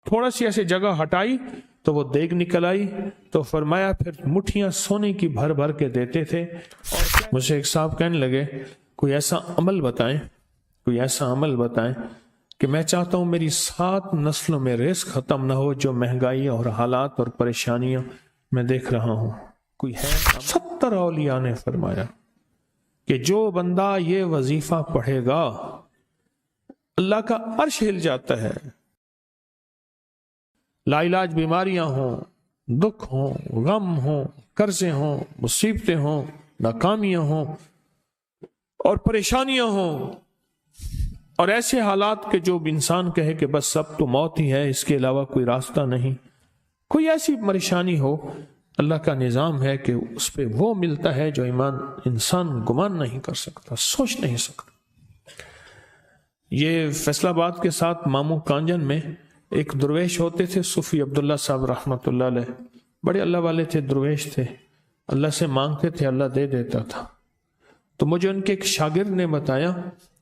تھوڑا سی ایسے جگہ ہٹائی تو وہ دیگ نکل آئی، تو فرمایا پھر مٹھیاں سونے کی بھر بھر کے دیتے تھے۔ اور مجھے ایک صاحب کہنے لگے کوئی ایسا عمل بتائیں، کوئی ایسا عمل بتائیں کہ میں چاہتا ہوں میری 7 نسلوں میں رزق ختم نہ ہو، جو مہنگائی اور حالات اور پریشانیاں میں دیکھ رہا ہوں۔ کوئی ہے؟ 70 اولیاء نے فرمایا کہ جو بندہ یہ وظیفہ پڑھے گا اللہ کا عرش ہل جاتا ہے۔ لا علاج بیماریاں ہوں، دکھ ہوں، غم ہوں، قرضے ہوں، مصیبتیں ہوں، ناکامیاں ہوں اور پریشانیاں ہوں، اور ایسے حالات کہ جو انسان کہے کہ بس سب تو موت ہی ہے، اس کے علاوہ کوئی راستہ نہیں، کوئی ایسی پریشانی ہو، اللہ کا نظام ہے کہ اس پہ وہ ملتا ہے جو انسان گمان نہیں کر سکتا، سوچ نہیں سکتا۔ یہ فیصل آباد کے ساتھ مامو کانجن میں ایک درویش ہوتے تھے، صوفی عبداللہ صاحب رحمۃ اللہ علیہ، بڑے اللہ والے تھے، درویش تھے، اللہ سے مانگتے تھے، اللہ دے دیتا تھا۔ تو مجھے ان کے ایک شاگرد نے بتایا،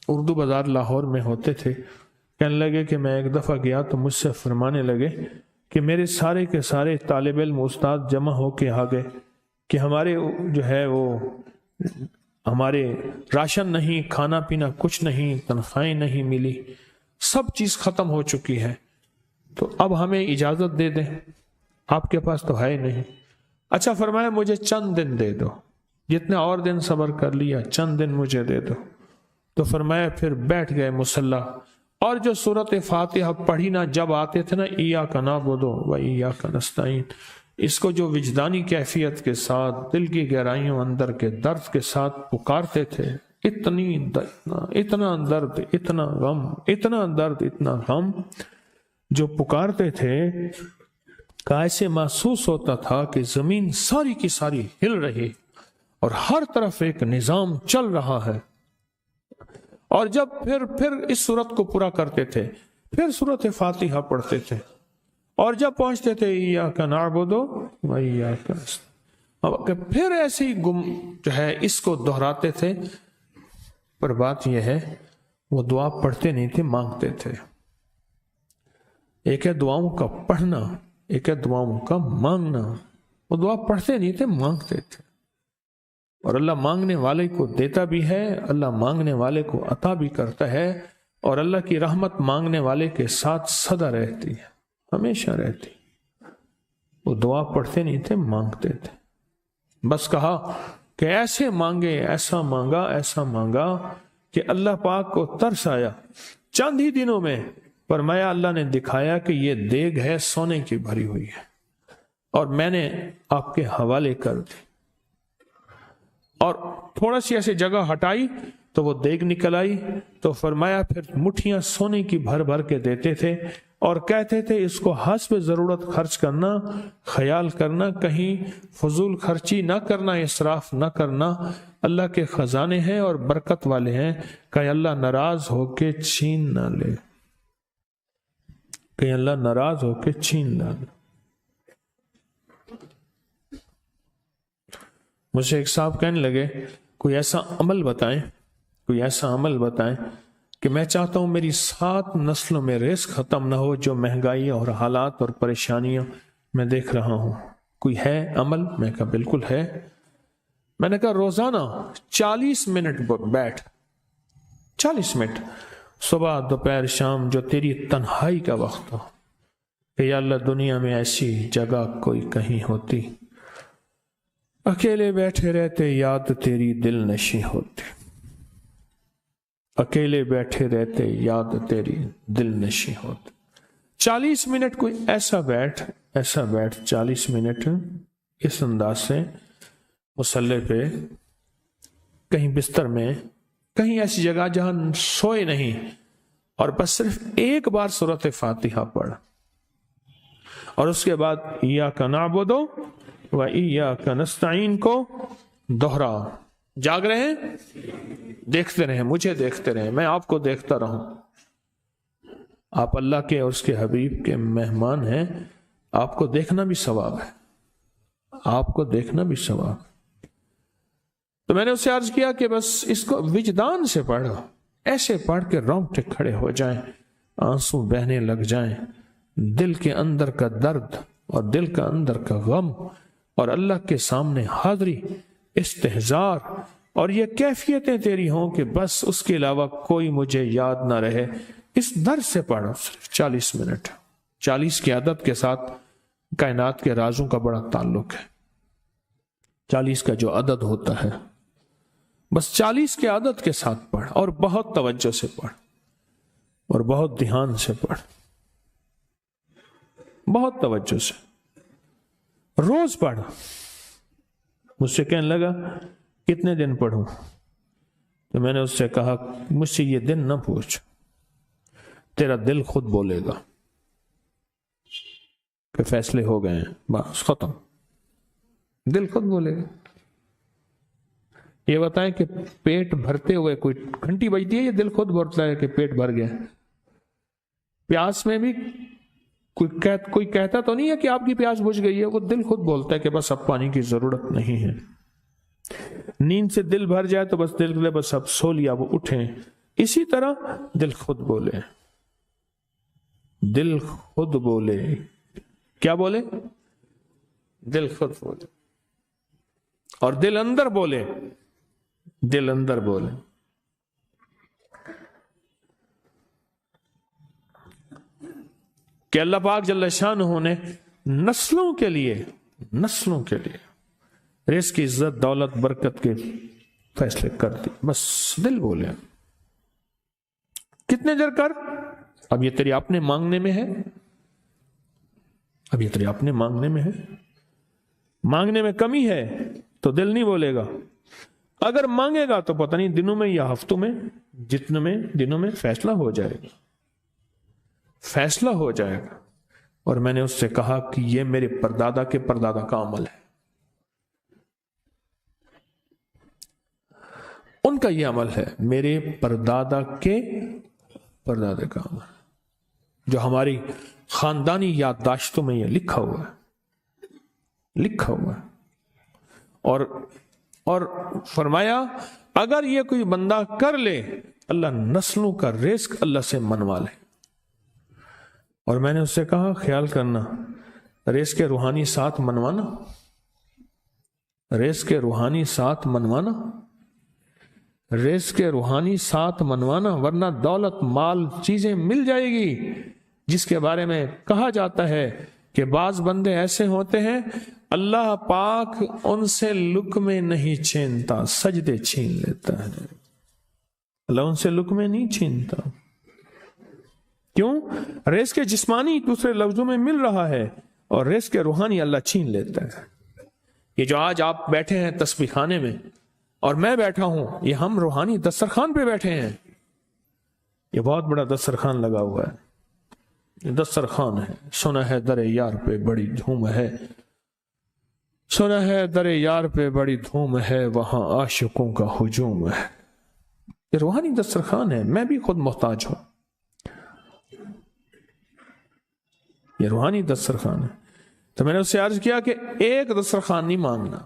اردو بازار لاہور میں ہوتے تھے، کہنے لگے کہ میں ایک دفعہ گیا تو مجھ سے فرمانے لگے کہ میرے سارے کے سارے طالب علم استاد جمع ہو کے آ گئے کہ ہمارے جو ہے وہ ہمارے راشن نہیں، کھانا پینا کچھ نہیں، تنخواہیں نہیں ملی، سب چیز ختم ہو چکی ہے، تو اب ہمیں اجازت دے دیں، آپ کے پاس تو ہے نہیں۔ اچھا فرمایا مجھے چند دن دے دو، جتنے اور دن صبر کر لیا، چند دن مجھے دے دو۔ تو فرمایا پھر بیٹھ گئے مصلی، اور جو سورۃ فاتحہ پڑھی نا جب آتے تھے نا، ایاک نعبد و ایاک نستعین، اس کو جو وجدانی کیفیت کے ساتھ دل کی گہرائیوں اندر کے درد کے ساتھ پکارتے تھے، اتنا درد، اتنا غم، اتنا درد، اتنا غم جو پکارتے تھے، کہ ایسے محسوس ہوتا تھا کہ زمین ساری کی ساری ہل رہی اور ہر طرف ایک نظام چل رہا ہے۔ اور جب پھر اس صورت کو پورا کرتے تھے، پھر سورۃ فاتحہ پڑھتے تھے، اور جب پہنچتے تھے ایاک نعبد و ایاک نستعین، پھر ایسے ہی جو ہے اس کو دہراتے تھے۔ پر بات یہ ہے وہ دعا پڑھتے نہیں تھے، مانگتے تھے۔ ایک ہے دعاؤں کا پڑھنا، ایک ہے دعاؤں کا مانگنا۔ وہ دعا پڑھتے نہیں تھے، مانگتے تھے، اور اللہ مانگنے والے کو دیتا بھی ہے، اللہ مانگنے والے کو عطا بھی کرتا ہے، اور اللہ کی رحمت مانگنے والے کے ساتھ سدا رہتی ہے، ہمیشہ رہتی۔ وہ دعا پڑھتے نہیں تھے، مانگتے تھے۔ بس کہا کہ ایسے مانگے، ایسا مانگا، ایسا مانگا کہ اللہ پاک کو ترس آیا۔ چند ہی دنوں میں فرمایا اللہ نے دکھایا کہ یہ دیگ ہے، سونے کی بھری ہوئی ہے، اور میں نے آپ کے حوالے کر دی۔ اور تھوڑا سی ایسے جگہ ہٹائی تو وہ دیگ نکل آئی، تو فرمایا پھر مٹھیاں سونے کی بھر بھر کے دیتے تھے، اور کہتے تھے اس کو حسب ضرورت خرچ کرنا، خیال کرنا، کہیں فضول خرچی نہ کرنا، اسراف نہ کرنا، اللہ کے خزانے ہیں اور برکت والے ہیں، کہ اللہ ناراض ہو کے چھین نہ لے، کہ اللہ ناراض ہو کے چھین نہ لے۔ مجھے ایک صاحب کہنے لگے کوئی ایسا عمل بتائیں، کوئی ایسا عمل بتائیں کہ میں چاہتا ہوں میری 7 نسلوں میں رزق ختم نہ ہو، جو مہنگائی اور حالات اور پریشانیاں میں دیکھ رہا ہوں۔ کوئی ہے عمل؟ میں کہا بالکل ہے۔ میں نے کہا روزانہ 40 منٹ بیٹھ، 40 منٹ صبح دوپہر شام، جو تیری تنہائی کا وقت ہو، کہ یا اللہ دنیا میں ایسی جگہ کوئی کہیں ہوتی، اکیلے بیٹھے رہتے یاد تیری دل نشیں ہوتی، اکیلے بیٹھے رہتے یاد تیری دل نشیں ہوتی۔ 40 منٹ کوئی ایسا بیٹھ 40 منٹ اس انداز سے مصلی پہ، کہیں بستر میں، کہیں ایسی جگہ جہاں سوئے نہیں، اور بس صرف ایک بار سورۃ فاتحہ پڑھ، اور اس کے بعد ایاک نعبد و ایاک نستعین کو دوہرا۔ جاگ رہے ہیں؟ دیکھتے رہیں، مجھے دیکھتے رہیں، میں آپ کو دیکھتا رہوں۔ آپ اللہ کے اور اس کے حبیب کے مہمان ہیں، آپ کو دیکھنا بھی ثواب ہے، آپ کو دیکھنا بھی ثواب۔ تو میں نے اسے عرض کیا کہ بس اس کو وجدان سے پڑھو، ایسے پڑھ کے رونگٹے کھڑے ہو جائیں، آنسو بہنے لگ جائیں، دل کے اندر کا درد اور دل کا اندر کا غم اور اللہ کے سامنے حاضری، استحضار، اور یہ کیفیتیں تیری ہوں کہ بس اس کے علاوہ کوئی مجھے یاد نہ رہے، اس درد سے پڑھو صرف 40 منٹ۔ 40 کی عدد کے ساتھ کائنات کے رازوں کا بڑا تعلق ہے۔ 40 کا جو عدد ہوتا ہے، بس 40 کے عدد کے ساتھ پڑھ، اور بہت توجہ سے پڑھ، اور بہت دھیان سے پڑھ، بہت توجہ سے روز پڑھ۔ مجھ سے کہنے لگا کتنے دن پڑھوں؟ تو میں نے اس سے کہا مجھ سے یہ دن نہ پوچھ، تیرا دل خود بولے گا کہ فیصلے ہو گئے ہیں، بس ختم، دل خود بولے گا۔ یہ بتائیں کہ پیٹ بھرتے ہوئے کوئی گھنٹی بجتی ہے، یہ دل خود بولتا ہے کہ پیٹ بھر گیا۔ پیاس میں بھی کوئی کہتا تو نہیں ہے کہ آپ کی پیاس بجھ گئی ہے، وہ دل خود بولتا ہے کہ بس اب پانی کی ضرورت نہیں ہے۔ نیند سے دل بھر جائے تو بس دل بس اب سو لیا، وہ اٹھیں۔ اسی طرح دل خود بولے، دل خود بولے، کیا بولے؟ دل خود بولے، اور دل اندر بولے، دل اندر بولے۔ کہ اللہ پاک جل شانہ نے نسلوں کے لیے رزق کی عزت، دولت، برکت کے فیصلے کر دی، بس دل بولے۔ کتنے دیر کر؟ اب یہ تیری اپنے مانگنے میں ہے، اب یہ تیری اپنے مانگنے میں ہے۔ مانگنے میں کمی ہے تو دل نہیں بولے گا، اگر مانگے گا تو پتہ نہیں دنوں میں یا ہفتوں میں، جتنے میں دنوں میں فیصلہ ہو جائے گا، فیصلہ ہو جائے گا۔ اور میں نے اس سے کہا کہ یہ میرے پردادا کے پردادا کا عمل ہے، ان کا یہ عمل ہے، میرے پردادا کے پردادا کا عمل، جو ہماری خاندانی یادداشتوں میں یہ لکھا ہوا ہے، لکھا ہوا ہے۔ اور فرمایا اگر یہ کوئی بندہ کر لے، اللہ نسلوں کا رزق اللہ سے منوا لے۔ اور میں نے اس سے کہا خیال کرنا، رزق کے روحانی ساتھ منوانا، رزق کے روحانی ساتھ منوانا، رزق کے روحانی ساتھ منوانا، ورنہ دولت، مال، چیزیں مل جائے گی جس کے بارے میں کہا جاتا ہے کہ بعض بندے ایسے ہوتے ہیں اللہ پاک ان سے لقمے نہیں چھینتا، سجدے چھین لیتا ہے۔ اللہ ان سے لقمے نہیں چھینتا، کیوں؟ رزق جسمانی دوسرے لفظوں میں مل رہا ہے، اور رزق روحانی اللہ چھین لیتا ہے۔ یہ جو آج آپ بیٹھے ہیں تسبیح خانے میں اور میں بیٹھا ہوں، یہ ہم روحانی دسترخوان پہ بیٹھے ہیں۔ یہ بہت بڑا دسترخوان لگا ہوا ہے، یہ دسترخوان ہے۔ سنا ہے در یار پہ بڑی دھوم ہے، سنا ہے در یار پہ بڑی دھوم ہے، وہاں عاشقوں کا ہجوم ہے۔ یہ روحانی دسترخوان ہے، میں بھی خود محتاج ہوں، یہ روحانی دسترخوان ہے۔ تو میں نے اس سے عرض کیا کہ ایک دسترخوان نہیں مانگنا،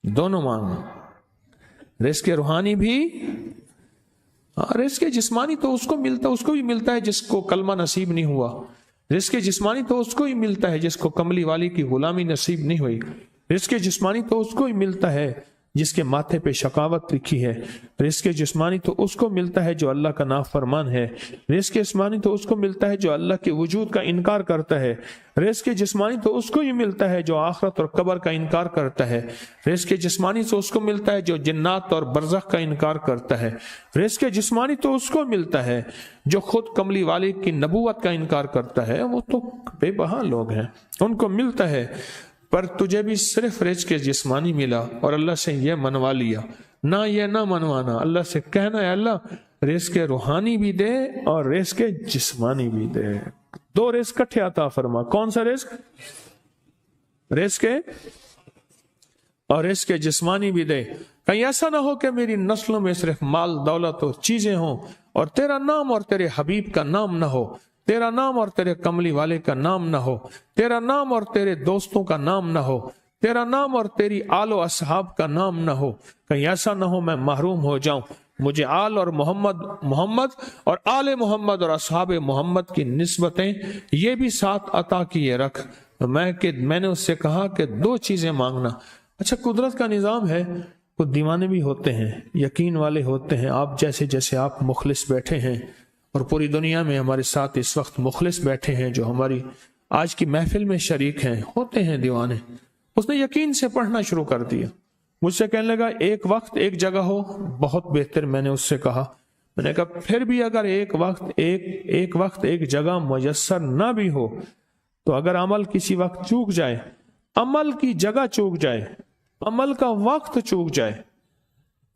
دونوں مانگنا، رزق روحانی بھی، رزق جسمانی تو اس کو ملتا، اس کو بھی ملتا ہے جس کو کلمہ نصیب نہیں ہوا، رزق جسمانی تو اس کو ہی ملتا ہے جس کو کملی والی کی غلامی نصیب نہیں ہوئی، رزق جسمانی تو اس کو ہی ملتا ہے جس کے ماتھے پہ شقاوت لکھی ہے، رزق جسمانی تو اس کو ملتا ہے جو اللہ کا نافرمان ہے، رزق جسمانی تو اس کو ملتا ہے جو اللہ کے وجود کا انکار کرتا ہے، رزق جسمانی تو اس کو ہی ملتا ہے جو آخرت اور قبر کا انکار کرتا ہے، رزق جسمانی تو اس کو ملتا ہے جو جنات اور برزخ کا انکار کرتا ہے، رزق جسمانی تو اس کو ملتا ہے جو خود کملی والے کی نبوت کا انکار کرتا ہے، وہ تو بے بہا لوگ ہیں، ان کو ملتا ہے۔ پر تجھے بھی صرف رزق جسمانی ملا اور اللہ سے یہ منوا لیا، نہ یہ نہ منوانا، اللہ سے کہنا ہے اللہ رزق روحانی بھی دے اور رزق جسمانی بھی دے، دو رزق کٹھے عطا فرما۔ کون سا رزق؟ رزق اور رزق جسمانی بھی دے۔ کہیں ایسا نہ ہو کہ میری نسلوں میں صرف مال، دولت اور چیزیں ہوں اور تیرا نام اور تیرے حبیب کا نام نہ ہو، تیرا نام اور تیرے کملی والے کا نام نہ ہو، تیرا نام اور تیرے دوستوں کا نام نہ ہو، تیرا نام اور تیری آل و اصحاب کا نام نہ ہو۔ کہیں ایسا نہ ہو میں محروم ہو جاؤں مجھے آل اور محمد اور آل محمد اور اصحاب محمد کی نسبتیں یہ بھی ساتھ عطا کیے رکھ۔ میں نے اس سے کہا کہ 2 چیزیں مانگنا۔ اچھا، قدرت کا نظام ہے، کچھ دیوانے بھی ہوتے ہیں، یقین والے ہوتے ہیں، آپ جیسے آپ مخلص بیٹھے ہیں، اور پوری دنیا میں ہمارے ساتھ اس وقت مخلص بیٹھے ہیں جو ہماری آج کی محفل میں شریک ہیں، ہوتے ہیں دیوانے۔ اس نے یقین سے پڑھنا شروع کر دیا، مجھ سے کہنے لگا ایک وقت ایک جگہ ہو بہت بہتر۔ میں نے اس سے کہا، میں نے کہا پھر بھی اگر ایک وقت ایک جگہ میسر نہ بھی ہو تو اگر عمل کسی وقت چوک جائے، عمل کی جگہ چوک جائے، عمل کا وقت چوک جائے،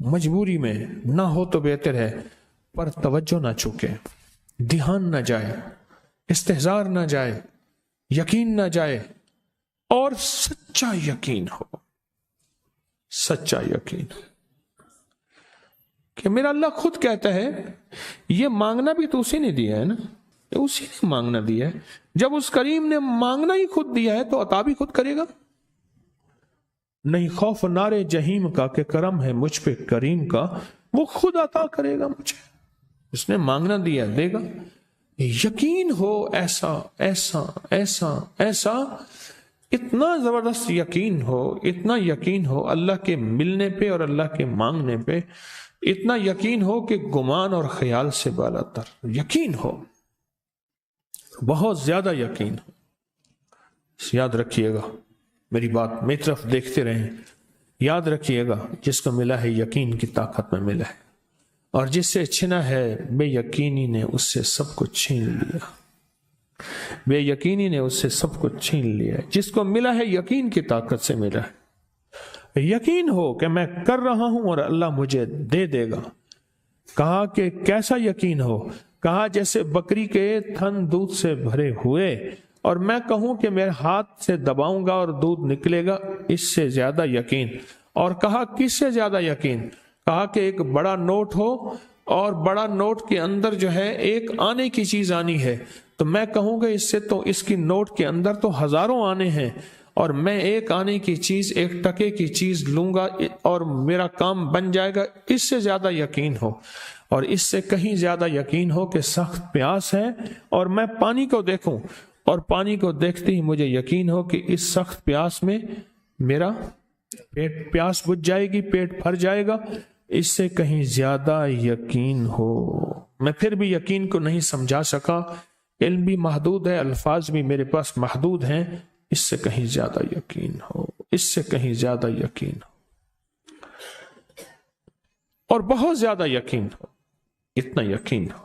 مجبوری میں نہ ہو تو بہتر ہے، پر توجہ نہ چوکے، دھیان نہ جائے، استحضار نہ جائے، یقین نہ جائے، اور سچا یقین ہو، سچا یقین کہ میرا اللہ خود کہتا ہے یہ مانگنا بھی تو اسی نے دیا ہے نا، اسی نے مانگنا دیا ہے۔ جب اس کریم نے مانگنا ہی خود دیا ہے تو عطا بھی خود کرے گا۔ نہیں خوف نارے جہیم کا کہ کرم ہے مجھ پہ کریم کا، وہ خود عطا کرے گا مجھے، اس نے مانگنا دیا دے گا۔ یقین ہو ایسا ایسا ایسا ایسا، اتنا زبردست یقین ہو، اتنا یقین ہو اللہ کے ملنے پہ اور اللہ کے مانگنے پہ، اتنا یقین ہو کہ گمان اور خیال سے بالا تر یقین ہو، بہت زیادہ یقین ہو۔ یاد رکھیے گا میری بات، میری طرف دیکھتے رہیں، یاد رکھیے گا جس کو ملا ہے یقین کی طاقت میں ملا ہے، اور جس سے چھنا ہے بے یقینی نے اس سے سب کچھ چھین لیا، بے یقینی نے اس سے سب کچھ چھین لیا۔ جس کو ملا ہے یقین کی طاقت سے ملا ہے، یقین ہو کہ میں کر رہا ہوں اور اللہ مجھے دے دے گا۔ کہا کہ کیسا یقین ہو؟ کہا جیسے بکری کے تھن دودھ سے بھرے ہوئے اور میں کہوں کہ میرے ہاتھ سے دباؤں گا اور دودھ نکلے گا، اس سے زیادہ یقین۔ اور کہا کس سے زیادہ یقین؟ کہا کہ ایک بڑا نوٹ ہو اور بڑا نوٹ کے اندر جو ہے ایک آنے کی چیز آنی ہے، تو میں کہوں کہ اس سے تو اس کی نوٹ کے اندر تو ہزاروں آنے ہیں، اور میں ایک آنے کی چیز، ایک ٹکے کی چیز لوں گا اور میرا کام بن جائے گا۔ اس سے زیادہ یقین ہو، اور اس سے کہیں زیادہ یقین ہو کہ سخت پیاس ہے اور میں پانی کو دیکھوں، اور پانی کو دیکھتے ہی مجھے یقین ہو کہ اس سخت پیاس میں میرا پیاس بجھ جائے گی، پیٹ بھر جائے گا۔ اس سے کہیں زیادہ یقین ہو۔ میں پھر بھی یقین کو نہیں سمجھا سکا، علم بھی محدود ہے، الفاظ بھی میرے پاس محدود ہیں۔ اس سے کہیں زیادہ یقین ہو، اس سے کہیں زیادہ یقین ہو، اور بہت زیادہ یقین ہو، اتنا یقین ہو۔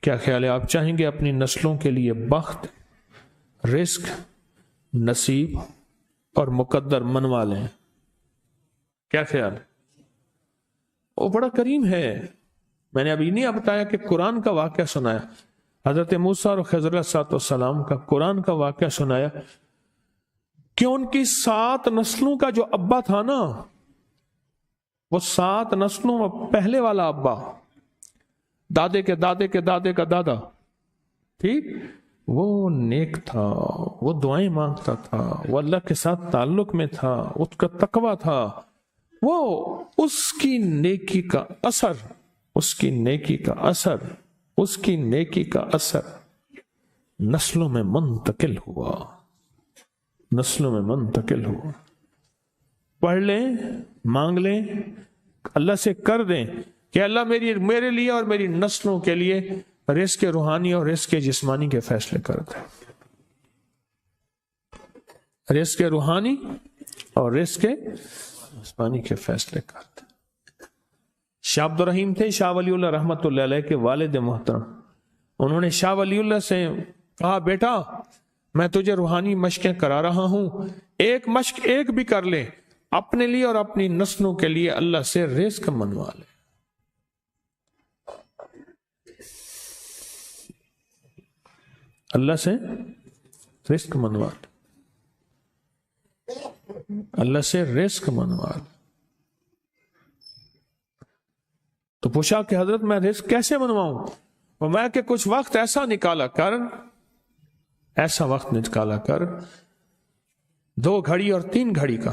کیا خیال ہے؟ آپ چاہیں گے اپنی نسلوں کے لیے بخت، رزق، نصیب اور مقدر منوا لیں؟ کیا خیال ہے؟ وہ بڑا کریم ہے۔ میں نے ابھی نہیں بتایا کہ قرآن کا واقعہ سنایا، حضرت موسیٰ اور خضر علیہ السلام کا قرآن کا واقعہ سنایا کہ ان کی 7 نسلوں کا جو ابا تھا نا، وہ 7 نسلوں میں پہلے والا ابا، دادے کے دادے کے دادے کا دادا، ٹھیک، وہ نیک تھا، وہ دعائیں مانگتا تھا، وہ اللہ کے ساتھ تعلق میں تھا، اس کا تقویٰ تھا، وہ اس کی نیکی کا اثر، اس کی نیکی کا اثر، اس کی نیکی کا اثر نسلوں میں منتقل ہوا، نسلوں میں منتقل ہوا۔ پڑھ لیں، مانگ لیں، اللہ سے کر دیں کہ اللہ میرے لیے اور میری نسلوں کے لیے رزق روحانی اور رزق جسمانی کے فیصلے کر دیں، رزق روحانی اور رزق جسمانی کے فیصلے کر دیں۔ شاہ عبد الرحیم تھے شاہ ولی اللہ رحمت اللہ علیہ کے والد محترم، انہوں نے شاہ ولی اللہ سے کہا بیٹا میں تجھے روحانی مشقیں کرا رہا ہوں، ایک مشق ایک بھی کر لے، اپنے لیے اور اپنی نسلوں کے لیے اللہ سے رزق منوا لے۔ اللہ سے رزق منوا لے، اللہ سے رزق منوا لے۔ تو پوچھا کہ حضرت میں رزق کیسے منواؤں؟ وہ میں کہ کچھ وقت ایسا نکالا کر، ایسا وقت نکالا کر 2 گھڑی اور 3 گھڑی کا،